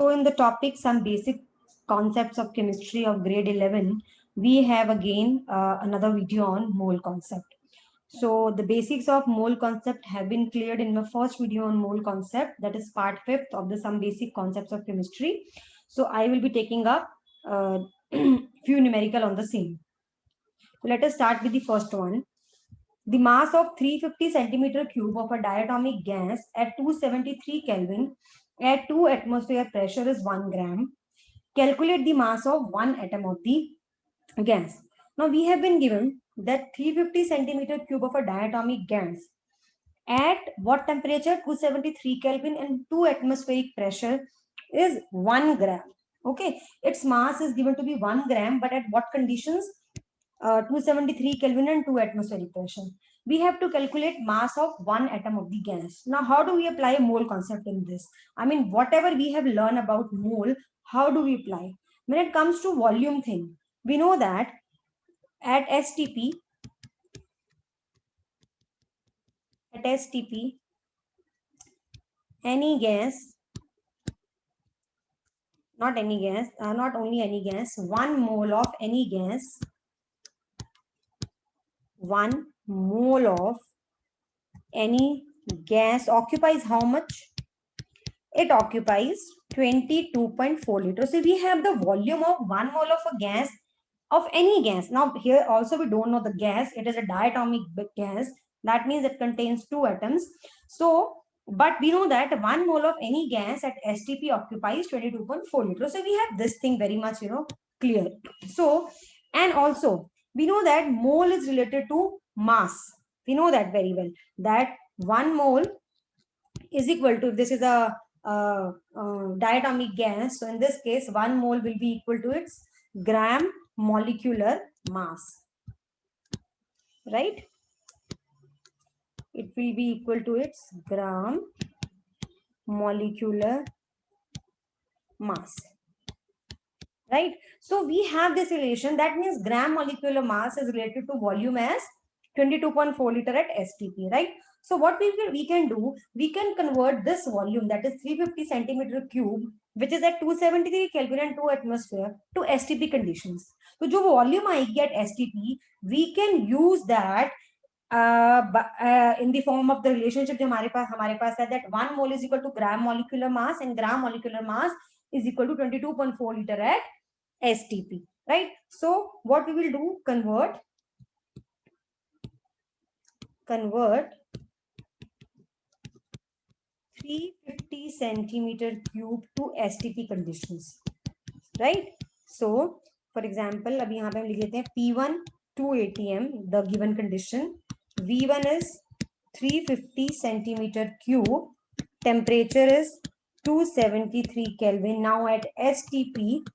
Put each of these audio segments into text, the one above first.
So in the topic, some basic concepts of chemistry of grade 11, we have again another video on mole concept. So the basics of mole concept have been cleared in my first video on mole concept, that is part 5th of the some basic concepts of chemistry. So I will be taking up few numerical on the same. So let us start with the first one. The mass of 350 centimeter cube of a diatomic gas at 273 Kelvin at 2 atmosphere pressure is 1 gram. Calculate the mass of one atom of the gas. Now we have been given that 350 centimeter cube of a diatomic gas at what temperature? 273 Kelvin and 2 atmospheric pressure is 1 gram. Okay, its mass is given to be 1 gram, but at what conditions? 273 Kelvin and 2 atmospheric pressure. We have to calculate mass of one atom of the gas. Now, how do we apply a mole concept in this? I mean, whatever we have learned about mole, how do we apply? When it comes to volume thing, we know that at STP, any gas, not only any gas, 1 mole of any gas, 1 mole of any gas occupies how much? It occupies 22.4 liters. So we have the volume of 1 mole of a gas, of any gas. Now here also we don't know the gas. It is a diatomic gas. That means it contains 2 atoms. So, but we know that 1 mole of any gas at STP occupies 22.4 liters. So we have this thing very much, clear. So, and also we know that mole is related to mass. We know that very well, that 1 mole is equal to, if this is a diatomic gas, so in this case 1 mole will be equal to its gram molecular mass, right? It will be equal to its gram molecular mass, right? So we have this relation. That means gram molecular mass is related to volume as 22.4 liter at STP, right? So what we can do, we can convert this volume, that is 350 centimeter cube, which is at 273 Kelvin and 2 atmosphere, to STP conditions. So जो volume आएगी at STP, we can use that in the form of the relationship जो हमारे पास है, that 1 mole is equal to gram molecular mass and gram molecular mass is equal to 22.4 liter at STP, right? So what we will do, convert 350 centimeter cube to STP conditions, right? So for example, अभी यहाँ पे हम लिख लेते हैं P1 2 atm, the given condition. V1 is 350 centimeter cube, temperature is 273 Kelvin. Now at STP,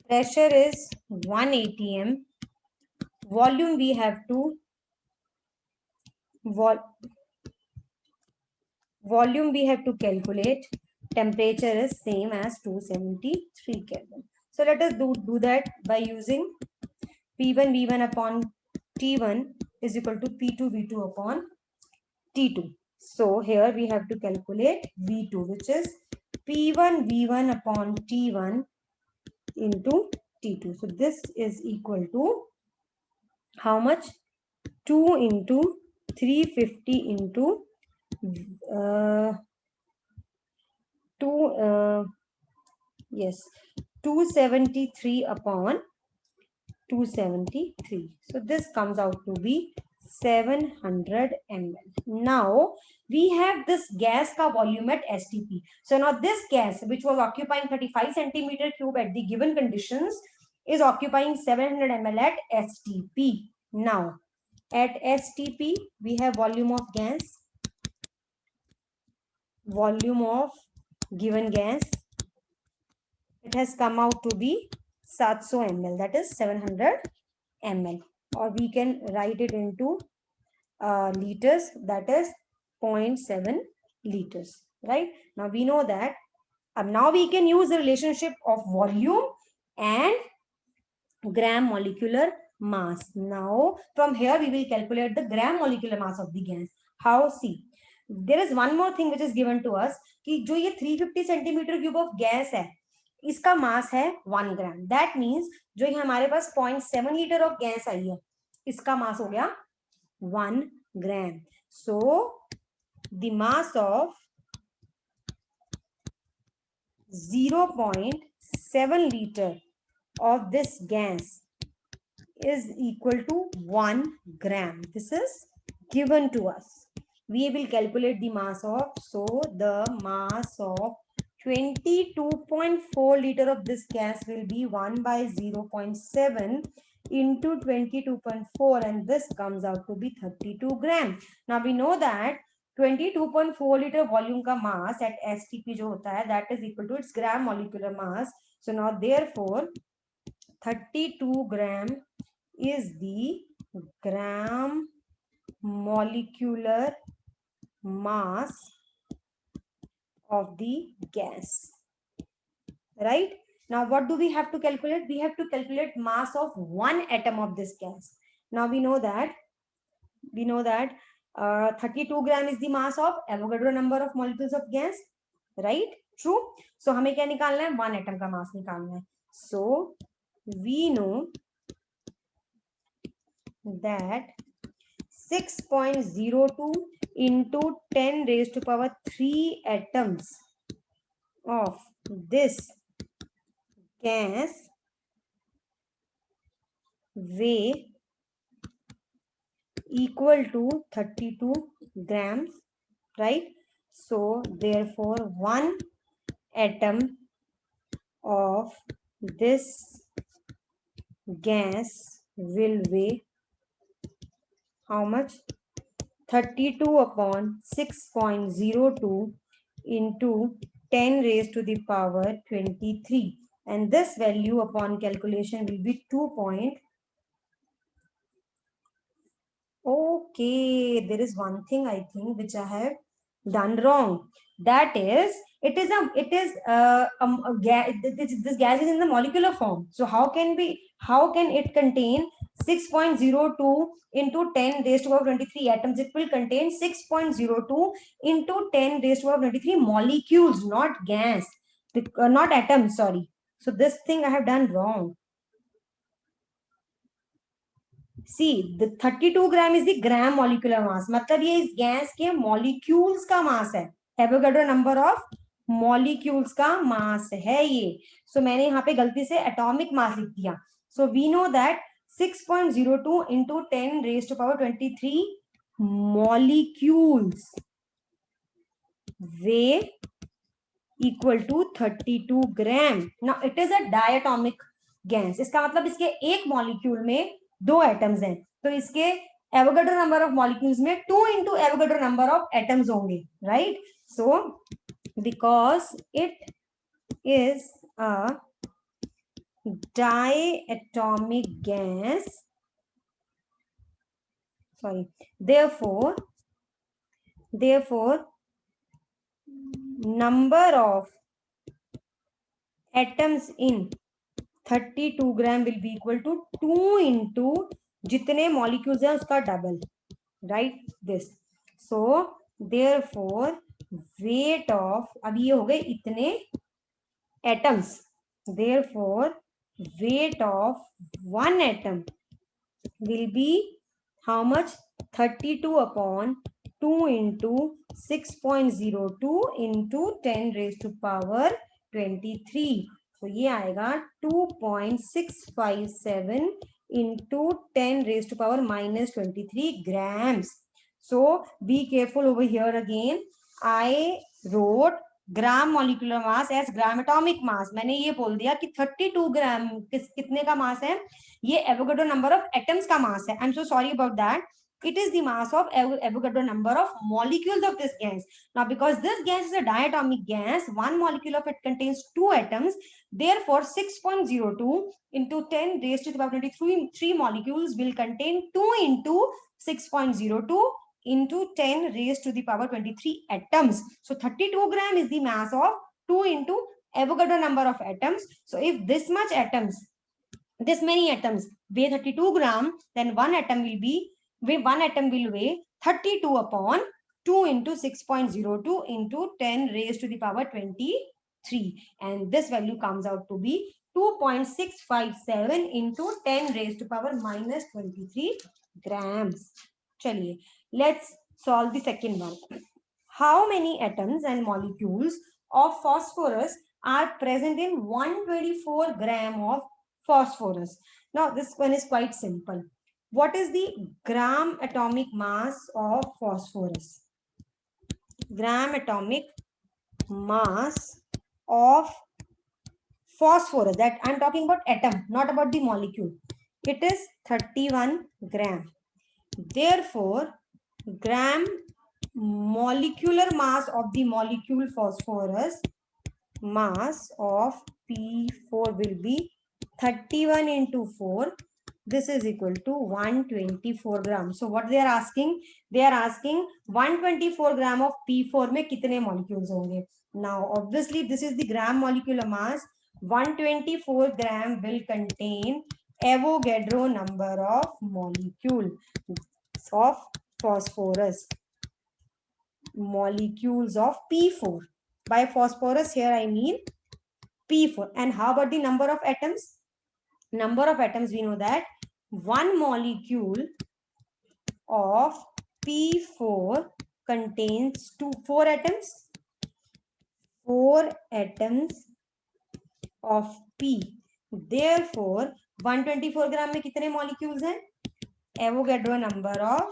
pressure is 1 atm, volume we have to volume we have to calculate, temperature is same as 273 Kelvin. So let us do that by using P1 V1 upon T1 is equal to P2 V2 upon T2. So here we have to calculate V2, which is P1 V1 upon T1 into T2. So this is equal to how much? 2 into 350 into 273 upon 273. So this comes out to be 700 ml. Now we have this gas ka volume at STP. So now this gas, which was occupying 35 centimeter cube at the given conditions, is occupying 700 ml at STP. Now at STP we have volume of gas, volume of given gas, it has come out to be 700 ml, that is 700 ml, or we can write it into liters, that is 0.7 liters, right? Now we know that. Now we can use the relationship of volume and gram molecular mass. Now from here we will calculate the gram molecular mass of the gas. How? See, there is one more thing which is given to us कि जो ये 350 centimetre cube of gas है इसका मास है 1 ग्राम. That means जो ये हमारे पास 0.7 लीटर ऑफ गैस आई है इसका मास हो गया 1 gram. So the mass of 0.7 liter of this gas is equal to 1 gram. This is given to us. We will calculate the mass of, so the mass of 22.4 liter of this gas will be 1 by 0.7 into 22.4, and this comes out to be 32 gram. Now we know that 22.4 liter volume का mass at STP जो होता है that is equal to its gram molecular mass. So now therefore 32 gram is the gram molecular mass of the gas. Right? Now what do we have to calculate? We have to calculate mass of one atom of this gas. Now we know that 32 gram is the mass of Avogadro number of molecules of gas, right? True. So हमें क्या निकालना है? One atom का mass निकालना है. So we know that 6.02 into 10 raised to power 3 atoms of this gas weigh equal to 32 grams, right? So therefore one atom of this gas will weigh how much? 32 upon 6.02 into 10 raised to the power 23, and this value upon calculation will be 2. Okay, there is one thing I think which I have done wrong. That is, this gas is in the molecular form. So how can it contain 6.02 into 10 raised to power 23 atoms? It will contain 6.02 into 10 raised to power 23 molecules, not gas, not atoms. Sorry. So this thing I have done wrong. See, the 32 gram is the gram molecular mass. मतलब ये इस gas के molecules का mass है. Avogadro number of molecules का mass है ये. So मैंने यहाँ पे गलती से atomic mass लिख दिया. So we know that 6.02 into 10 raised to power 23 molecules weigh equal to 32 gram. Now it is a diatomic gas. इसका मतलब इसके एक molecule में 2 atoms हैं, तो इसके Avogadro number of molecules में 2 into Avogadro number of atoms होंगे, right? So because it is a diatomic gas, therefore number of atoms in 32 gram will be equal to 2 into जितने molecules हैं उसका double, right? This. So therefore weight of, अभी ये हो गए इतने atoms, therefore weight of one atom will be how much? 32 upon 2 into 6.02 into 10 raised to power 23. तो ये आएगा 2.657 into 10 raised to power minus 23 grams. So be careful over here again. I wrote gram molecular mass as gram atomic mass. मैंने ये बोल दिया कि 32 ग्राम कितने का मास है? ये एवोगाड्रो नंबर ऑफ एटम्स का मास है. I am so sorry about that. It is the mass of Avogadro number of molecules of this gas. Now, because this gas is a diatomic gas, one molecule of it contains 2 atoms. Therefore, 6.02 into 10 raised to the power 23 molecules will contain 2 into 6.02 into 10 raised to the power 23 atoms. So 32 gram is the mass of 2 into Avogadro number of atoms. So if this many atoms weigh 32 gram, then one atom will weigh 32 upon 2 into 6.02 into 10 raised to the power 23. And this value comes out to be 2.657 into 10 raised to power minus 23 grams. Chaliye, let's solve the second one. How many atoms and molecules of phosphorus are present in 124 gram of phosphorus? Now, this one is quite simple. What is the gram atomic mass of phosphorus? Gram atomic mass of phosphorus, that I'm talking about atom, not about the molecule. It is 31 gram. Therefore, gram molecular mass of the molecule phosphorus, mass of P4 will be 31 into 4. This is equal to 124 grams. So what they are asking? They are asking 124 gram of P4 में कितने molecules होंगे? Now, obviously, this is the gram molecular mass. 124 gram will contain Avogadro number of molecule of phosphorus. Molecules of P4. By phosphorus here I mean P4. And how about the number of atoms? Number of atoms, we know that one molecule of P4 contains 4 atoms. 4 atoms of P. Therefore, 124 gram में कितने molecules हैं? Avogadro number of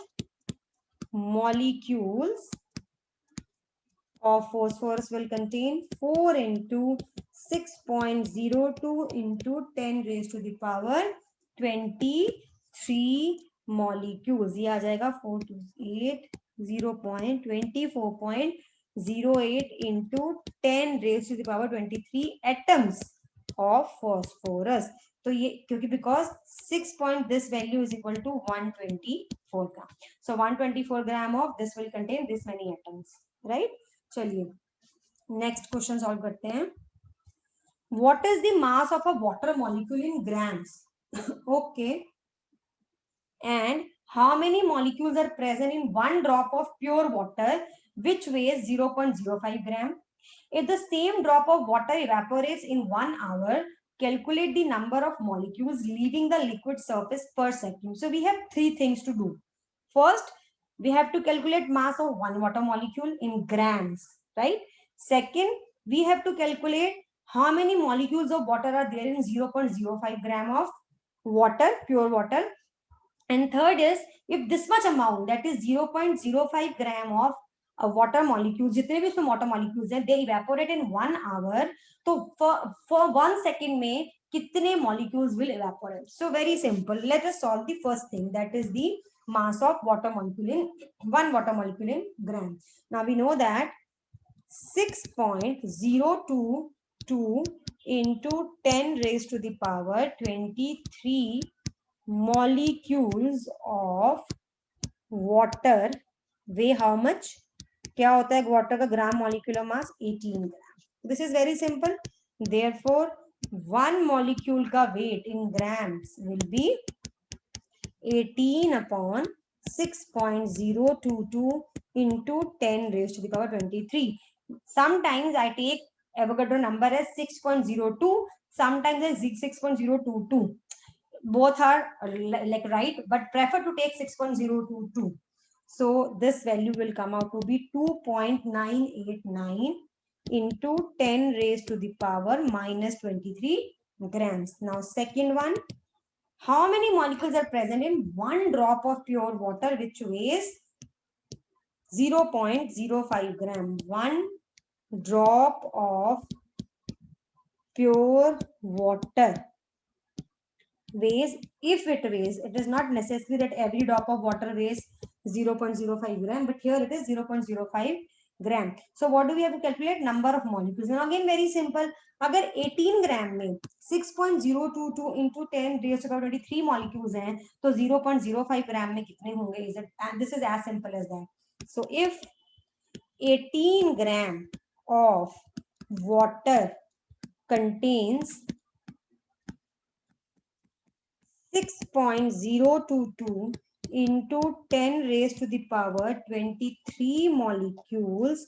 molecules of phosphorus will contain 4 into 6.02 into 10 raised to the power 23 molecules. ये आ जाएगा 428 0.24.08 into 10 raised to the power 23 atoms of phosphorus. तो ये क्योंकि because 6 point this value is equal to 124 gram. So 124 gram of this will contain this many atoms, right? चलिए next question solve करते हैं. What is the mass of a water molecule in grams? Okay. And how many molecules are present in one drop of pure water which weighs 0.05 gram? If the same drop of water evaporates in 1 hour, calculate the number of molecules leaving the liquid surface per second. So we have 3 things to do. First, we have to calculate mass of one water molecule in grams, right? Second, we have to calculate how many molecules of water are there in 0.05 gram of water, pure water. And third is, if this much amount, that is 0.05 gram of water molecules, जितने भी इसमें water molecules हैं, they evaporate in 1 hour, तो for 1 second में कितने molecules will evaporate? So very simple. Let us solve the first thing, that is the mass of water molecule in one water molecule in gram. Now we know that 6.022 into 10 raised to the power 23 molecules of water weigh how much? क्या होता है water का gram molecular mass? 18 gram. This is very simple. Therefore, one molecule का weight in grams will be 18 upon 6.022 into 10 raised to the power 23. Sometimes I take Avogadro number as 6.02, sometimes as 6.022. Both are like right, but prefer to take 6.022. So this value will come out to be 2.989 into 10 raised to the power minus 23 grams. Now second one, how many molecules are present in one drop of pure water which weighs 0.05 gram? One drop of pure water weighs, if it weighs, it is not necessary that every drop of water weighs 0.05 gram, but here it is 0.05 gram. So what do we have to calculate? Number of molecules. And again very simple, अगर 18 ग्राम में 6.022 into 10 raised to the power 23 molecules हैं, तो 0.05 ग्राम में कितने होंगे? Is it? And this is as simple as that. So if 18 gram of water contains 6.022 into 10 raised to the power 23 molecules.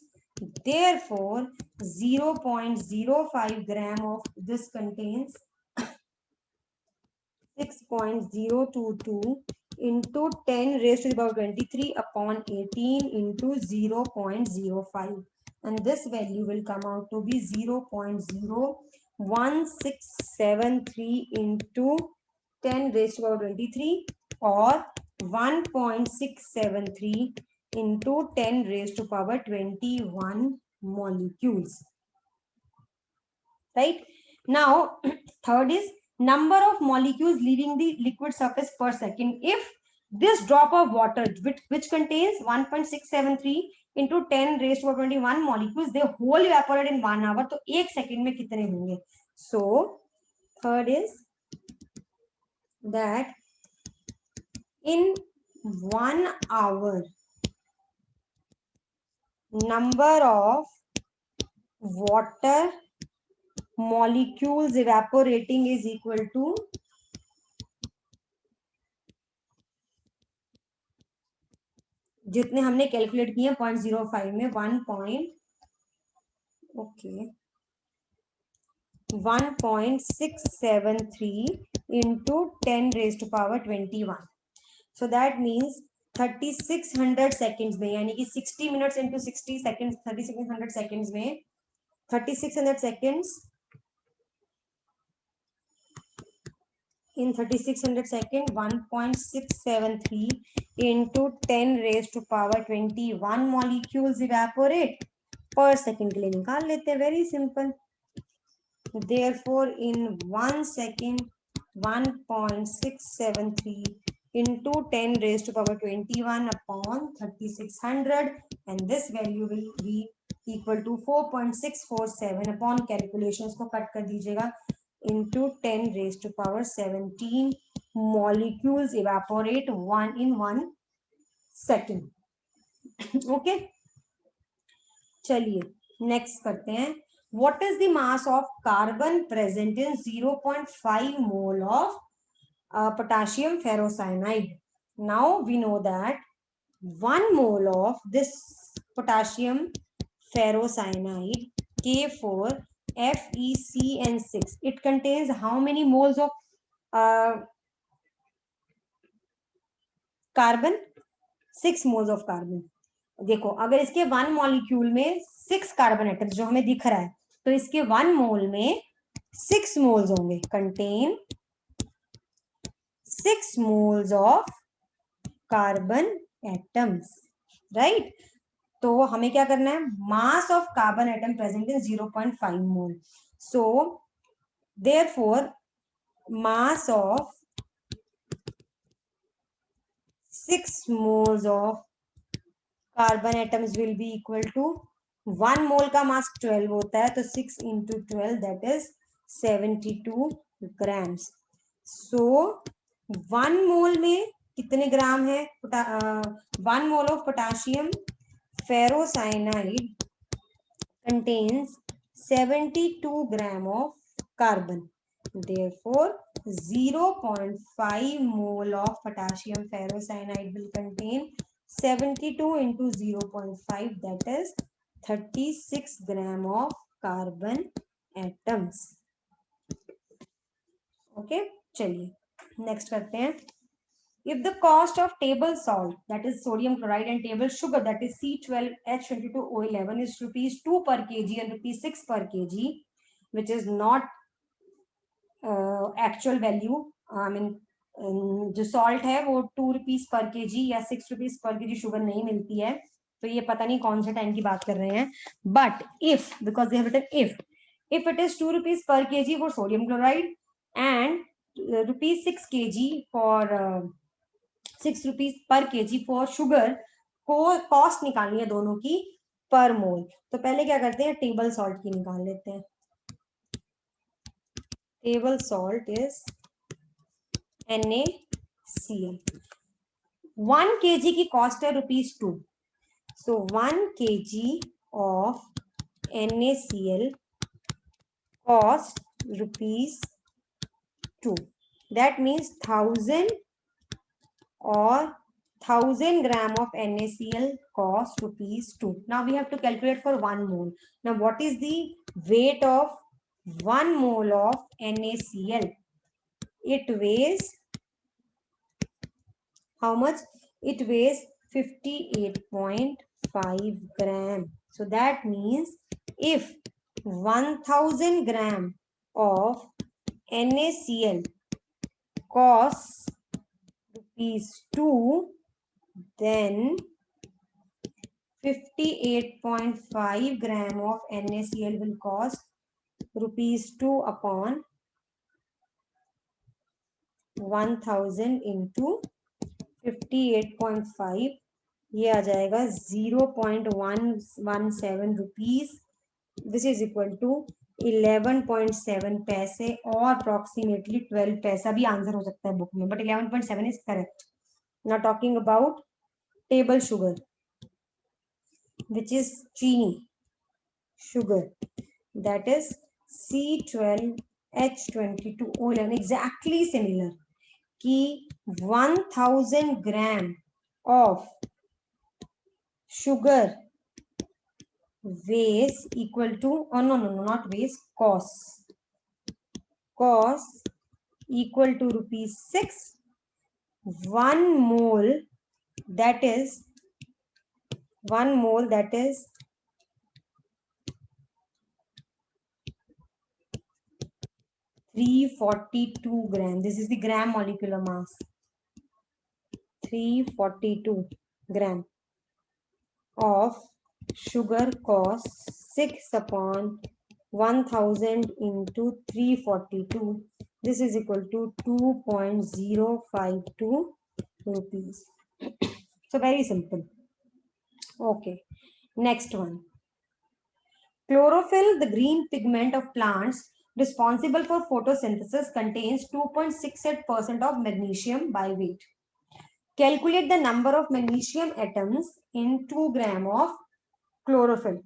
Therefore 0.05 gram of this contains 6.022 into 10 raised to the power 23 upon 18 into 0.05, and this value will come out to be 0.01673 into 10 raised to the power 23 or 1.673 into 10 raised to power 21 molecules. Right now, third is number of molecules leaving the liquid surface per second. If this drop of water which contains 1.673 into 10 raised to 21 molecules, they whole evaporate in 1 hour, तो एक second में कितने होंगे? So third is that in 1 hour number of water molecules evaporating is equal to जितने हमने calculate किए 0.05 में 1.673 into 10 raised to power 21. So that means 3600 seconds में, यानी कि 60 minutes into 60 seconds, 3600 seconds में 3600 seconds in 3600 seconds 1.673 into 10 raised to power 21 molecules evaporate per second के लिए निकाल लेते हैं. Very simple. Therefore in 1 second 1.673 into 10 raised to power 21 upon 3600, and this value will be equal to 4.647 upon calculations को cut कर दीजिएगा into 10 raised to power 17 molecules evaporate in 1 second. Okay, चलिए next करते हैं. What is the mass of carbon present in 0.5 mole of potassium ferrocyanide? Now we know that 1 mole of this potassium ferrocyanide K4FeCN6, it contains how many moles of carbon? 6 moles of carbon. देखो अगर इसके 1 molecule में 6 carbon atoms जो हमें दिख रहा है, तो इसके 1 मोल में 6 मोल्स होंगे. Contain 6 moles of carbon atoms. Right, तो हमें क्या करना है? Mass of carbon atom present in 0.5 mole. So therefore mass of 6 moles of carbon atoms will be equal to 1 mole का मास 12 होता है, तो 6 into 12 that is 72 grams. So 1 mole में कितने ग्राम है? 1 mole of potassium ferrocyanide contains 72 gram of carbon. Therefore 0.5 mole of potassium ferrocyanide will contain 72 into 0.5, that is 36 gram of carbon atoms. Okay, चलिए next करते हैं. If the cost of table salt, that is sodium chloride, and table sugar, that is C12H22O11, is rupees 2 per kg and rupees 6 per kg, which is not actual value. I mean जो salt है वो 2 rupees per KG या 6 rupees per KG sugar नहीं मिलती है, तो ये पता नहीं कौन से टाइम की बात कर रहे हैं. But if, because they have written if it is 2 rupees per kg for sodium chloride and rupees 6 kg for 6 rupees per kg for sugar, को कॉस्ट निकालनी है दोनों की पर मोल. तो पहले क्या करते हैं? टेबल सॉल्ट की निकाल लेते हैं. Table salt is NaCl. 1 kg की कॉस्ट है ₹2. सो 1 kg of NaCl cost ₹2. That means 1000 or 1000 gram of NaCl cost ₹2. Now we have to calculate for 1 mole. Now what is the weight of 1 mole of NaCl? It weighs how much? It weighs 58.5 gram. So that means if 1000 gram of NaCl costs ₹2, then 58.5 gram of NaCl will cost ₹2 upon 1000 into 58.5, ये आ जाएगा 0.117 rupees, this is equal to 11.7 paise और approximately 12 पैसा भी answer हो सकता है book में, but 11.7 is correct. Now talking about table sugar which is चीनी sugar, that is C12H22O11, exactly similar कि 1000 gram of sugar weighs equal to, oh no, not weighs, cost equal to ₹6. 1 mole, that is 342 gram. This is the gram molecular mass. 342 gram of sugar costs 6 upon 1000 into 342. This is equal to 2.052 rupees. So very simple. Okay, next one. Chlorophyll, the green pigment of plants responsible for photosynthesis, contains 2.68% of magnesium by weight. Calculate the number of magnesium atoms in 2 gram of chlorophyll.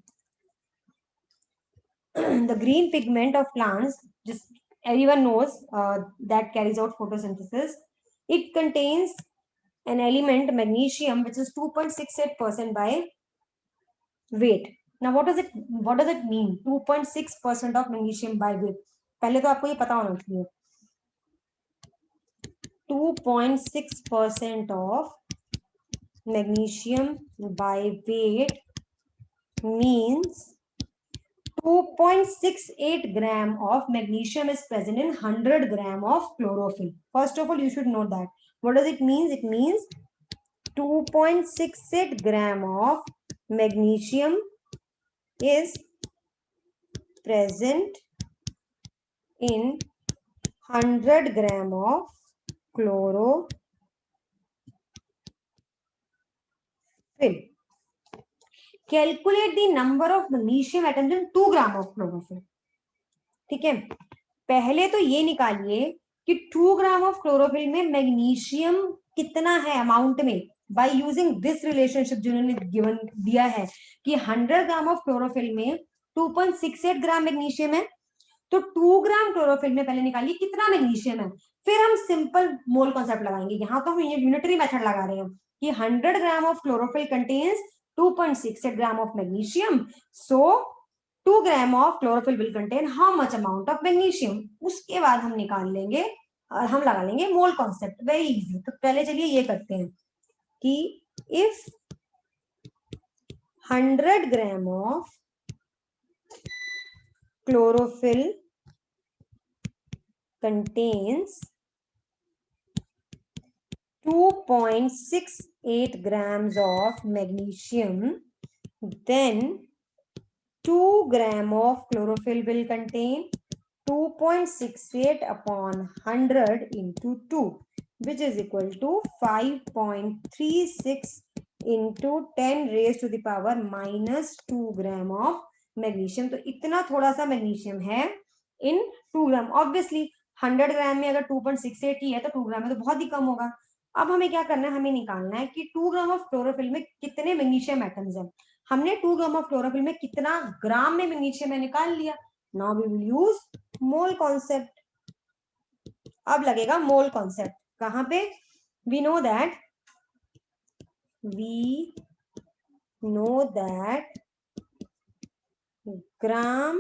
The green pigment of plants, just everyone knows that carries out photosynthesis. It contains an element magnesium which is 2.68% by weight. Now what does it mean 2.6% of magnesium by weight? पहले तो आपको ये पता होना चाहिए 2.6% of magnesium by weight means 2.68 gram of magnesium is present in 100 gram of chlorophyll. First of all, you should know that. What does it mean? It means 2.68 gram of magnesium is present in 100 gram of chlorophyll. Calculate the number of magnesium atoms in 2 gram of chlorophyll. ठीक है, पहले तो ये निकालिए कि 2 gram of chlorophyll में magnesium कितना है अमाउंट में, बाय यूजिंग दिस रिलेशनशिप जिन्होंने गिवन दिया है कि 100 ग्राम ऑफ क्लोरोफिल में 2.68 ग्राम मैग्नीशियम है, तो 2 ग्राम क्लोरोफिल में पहले निकालिए कितना मैग्नीशियम है, फिर हम सिंपल मोल कॉन्सेप्ट लगाएंगे. यहाँ तो हम यूनिटरी मेथड लगा रहे हैं कि 100 gram of chlorophyll contains 2.68 gram of magnesium, so 2 gram of chlorophyll will contain how much amount of magnesium. उसके बाद हम निकाल लेंगे और हम लगा लेंगे मोल कॉन्सेप्ट. Very easy. तो पहले चलिए ये करते हैं कि if 100 gram of chlorophyll contains 2.68 grams of magnesium, then 2 gram of chlorophyll will contain 2.68 upon 100 into 2, which is equal to 5.36 into 10 raised to the power minus 2 gram of magnesium. तो इतना थोड़ा सा मैग्नीशियम है इन 2 ग्राम. ऑब्वियसली 100 ग्राम में अगर 2.68 ही है तो 2 ग्राम में तो बहुत ही कम होगा. अब हमें क्या करना है, हमें निकालना है कि 2 ग्राम ऑफ क्लोरोफिल में कितने मैग्नीशियम एटम्स हैं. हमने 2 ग्राम ऑफ क्लोरोफिल में कितना ग्राम में मैग्नीशियम है निकाल लिया. Now we will use mole concept. अब लगेगा मोल कॉन्सेप्ट. कहां पे? We know that we know that gram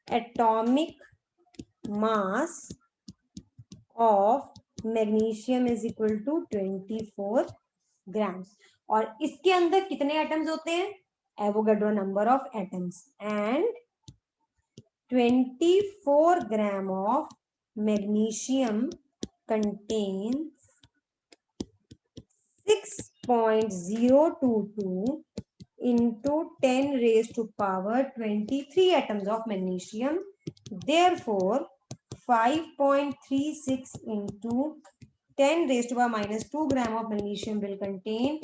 atomic mass of magnesium is equal to 24 grams. और इसके अंदर कितने एटम्स होते हैं? Avogadro number of atoms, and 24 gram of magnesium contains 6.022 into 10 raised to power 23 atoms of magnesium. Therefore, 5.36 into 10 raised to power minus 2 gram of magnesium will contain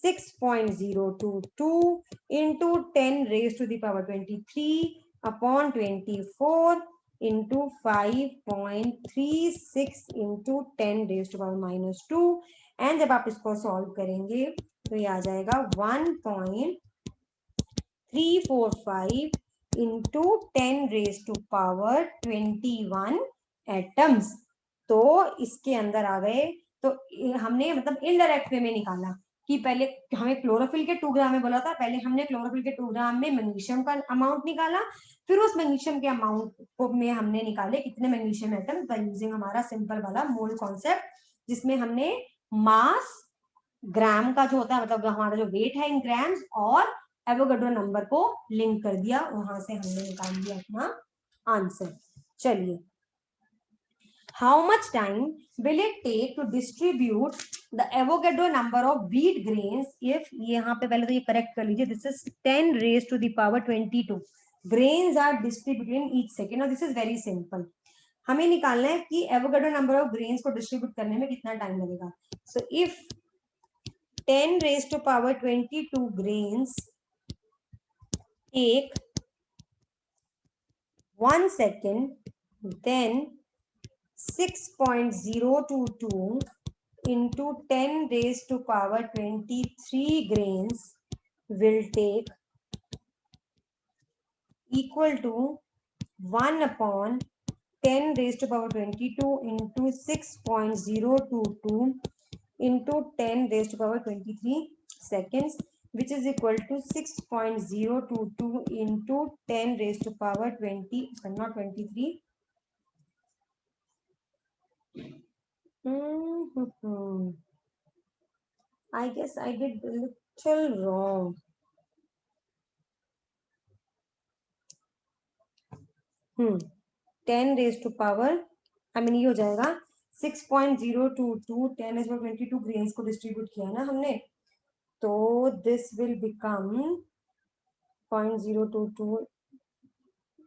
6.022 into 10 raised to the power 23 upon 24 into 5.36 into 10 raised to power minus 2, and जब आप इसको solve करेंगे तो ये आ जाएगा 1.345 into 10 raise to power 21 atoms. तो इसके अंदर आ गए. तो हमने मतलब इनडायरेक्ट वे में निकाला कि पहले हमें क्लोरोफिल के 2 ग्राम में बोला था, पहले हमने क्लोरोफिल के 2 ग्राम में मैग्नीशियम का अमाउंट निकाला, फिर उस मैग्नीशियम के अमाउंट को में हमने निकाले कितने मैग्नीशियम एटम्स बाय यूजिंग हमारा सिंपल वाला मोल कॉन्सेप्ट, जिसमें हमने मास ग्राम का जो होता है मतलब हमारा जो वेट है इन ग्राम्स और एवोगाड्रो नंबर को लिंक कर दिया, वहां से हमने निकाल लिया अपना आंसर. चलिए, how much time will it take to distribute the Avogadro number of wheat grains if, यहाँ पे पहले तो ये करेक्ट कर लीजिए, this is 10 raise to the power 22 grains are distributed in each second. और दिस इज वेरी सिंपल. हमें निकालना है कि एवोगाड्रो नंबर ऑफ ग्रेन्स को डिस्ट्रीब्यूट करने में कितना टाइम लगेगा. So if 10 raised to power 22 grains take 1 second, then 6.022 into 10 raised to power 23 grains will take equal to 1 upon 10 raised to power 22 into 6.022 into 10 raised to power 23 seconds, which is equal to 6.022 into 10 raised to power 20, not 23. I guess I did a little wrong. Hmm. 10 raised to power, I mean ये हो जाएगा 6.022 10 raised to power 22 grains को distribute किया ना हमने, तो this will become 0.022.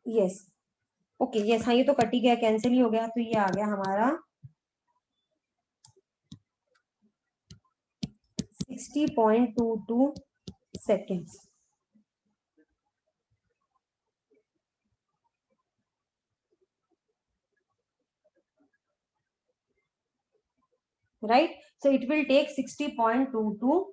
Yes, okay, yes, हाँ, ये तो कट ही गया, कैंसिल ही हो गया, तो ये आ गया हमारा 60.22 seconds. Right? So it will take 60.22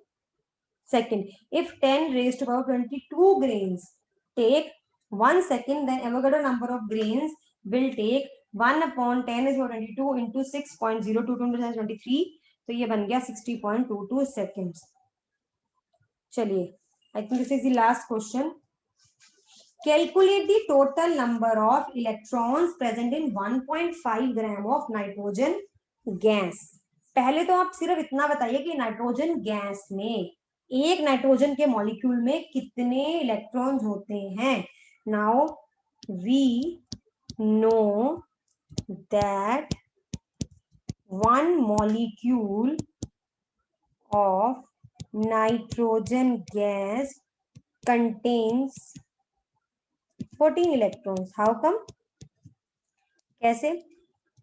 second. If 10 raised to power 22 grains take 1 second, then Avogadro number of grains will take 1 upon 10 is 22 into 6.022 into 23. तो ये बन गया 60.22 seconds. चलिए, I think this is the last question. Calculate the total number of electrons present in 1.5 gram of nitrogen gas. पहले तो आप सिर्फ इतना बताइए कि नाइट्रोजन गैस में एक नाइट्रोजन के मॉलिक्यूल में कितने इलेक्ट्रॉन्स होते हैं. Now we know that one molecule of nitrogen gas contains 14 electrons. How come? कैसे?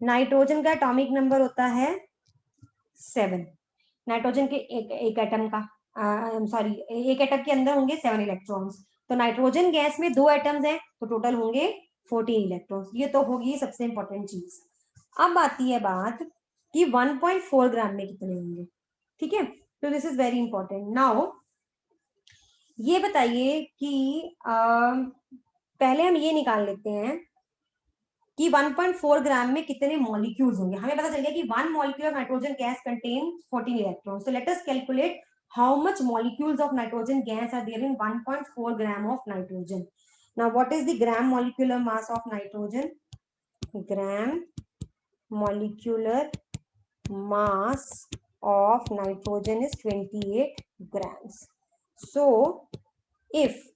नाइट्रोजन का एटॉमिक नंबर होता है 7. नाइट्रोजन के एक एटम का सॉरी एक एटम के अंदर होंगे 7 इलेक्ट्रॉन्स. तो नाइट्रोजन गैस में 2 एटम्स हैं तो टोटल होंगे 14 इलेक्ट्रॉन्स. ये तो होगी सबसे इंपॉर्टेंट चीज. अब आती है बात कि 1.4 ग्राम में कितने होंगे. ठीक है, तो this is very important. Now ये बताइए कि पहले हम ये निकाल लेते हैं कि 1.4 ग्राम में कितने मॉलिक्यूल्स होंगे. हमें पता चल गया कि 1 molecule of nitrogen gas contain 14 electrons. So let us calculate how much molecules of nitrogen gas are there in 1.4 gram of nitrogen. Now, what is the gram molecular mass of nitrogen? Gram molecular mass of nitrogen is 28 grams. So, if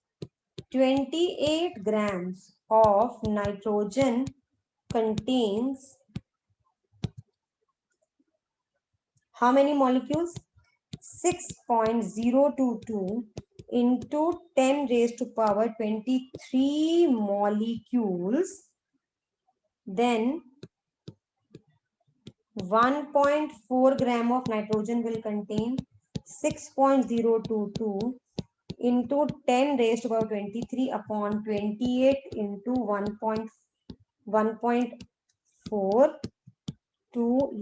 28 grams of nitrogen contains how many molecules? 6.022 into 10 raised to power 23 molecules, then 1.4 gram of nitrogen will contain 6.022 into 10 raised to power 23 upon 28 into 1.4,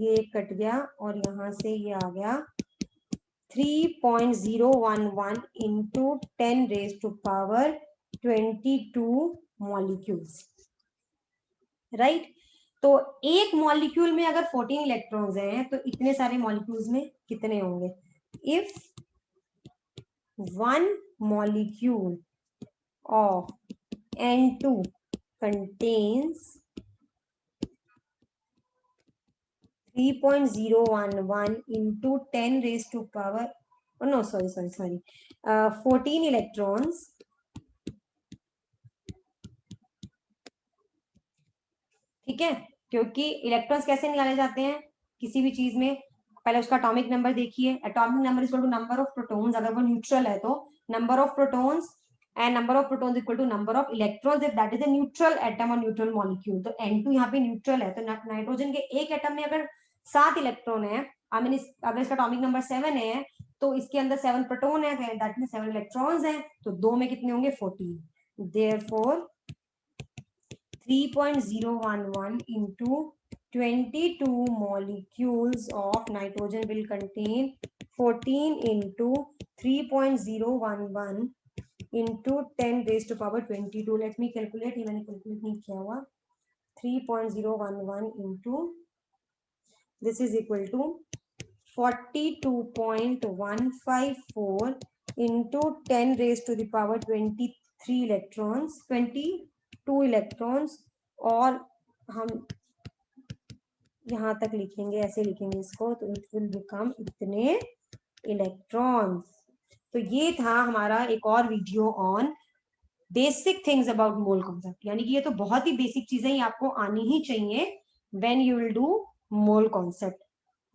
ये cut गया और यहां से ये आ गया 3.011 into 10 raised to power 22 molecules, right? तो एक molecule में अगर 14 इलेक्ट्रॉन्स हैं तो इतने सारे मॉलिक्यूल्स में कितने होंगे? If one molecule of N2 contains 3.011 into 10 raised to power, oh no, sorry, 14 electrons, ठीक है? क्योंकि इलेक्ट्रॉन्स कैसे निकाले जाते हैं किसी भी चीज में? पहले उसका एटॉमिक नंबर देखिए, atomic number equal to number of protons, अगर वो न्यूट्रल है तो number of protons, and number of protons equal to number of electrons if that is a neutral atom और न्यूट्रल मॉलिक्यूल। तो N2 यहाँ पे neutral है, तो नाइट्रोजन के एक एटम में अगर 7 इलेक्ट्रॉन है, आई मीन अगर इसका एटॉमिक नंबर 7 है तो इसके अंदर 7 प्रोटॉन है, दैट मीन 7 इलेक्ट्रॉन्स हैं, तो दो में कितने होंगे? 14। Therefore 3.011 into 22 molecules of nitrogen will contain 14 into 3.011 into 10 raised to power 22. Let me calculate. ये मैंने calculate नहीं किया हुआ. 3.011 into this is equal to 42.154 into 10 raised to the power 23 electrons, 22 electrons, और हम यहां तक लिखेंगे, ऐसे लिखेंगे इसको, तो इट विल बिकम इतने इलेक्ट्रॉन्स। तो ये था हमारा एक और video on basic things about mole concept, यानी कि ये तो बहुत ही बेसिक चीजें ही आपको आनी ही चाहिए when you will do mole concept.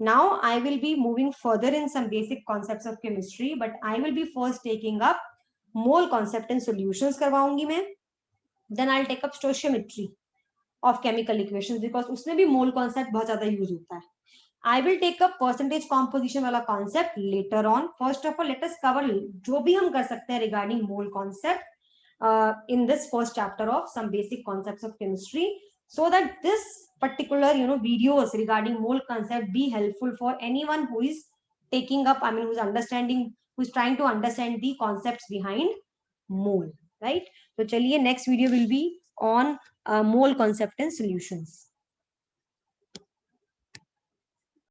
Now I will be moving further in some basic concepts of chemistry, but I will be first taking up mole concept and solutions करवाऊंगी मैं, then I'll take up stoichiometry of chemical equations because उसमें भी mole concept बहुत ज्यादा use होता है। I will take up percentage composition वाला concept later on. First of all, let us cover जो भी हम कर सकते हैं regarding mole concept in this first chapter of some basic concepts of chemistry, so that this particular videos regarding mole concept be helpful for anyone who is taking up, I mean who's understanding, who's trying to understand the concepts behind mole, right? So chaliye next video will be on mole concept and solutions.